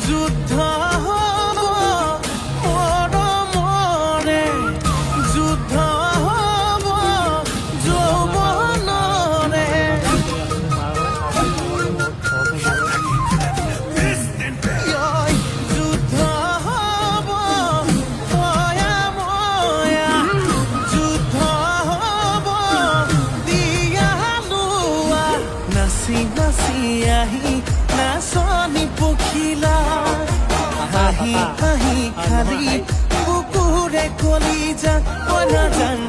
যুদ্ধ হ'ব মৰমৰে যুদ্ধ হ'ব যৌৱনৰে যুদ্ধ হ'ব ময়া ময়া যুদ্ধ হ'ব দিয়া লোৱা নাচি নাচি আহি নাচনি পখিলা হাঁহি হাঁহি খালি বুকুৰে কলিজা কইনা জান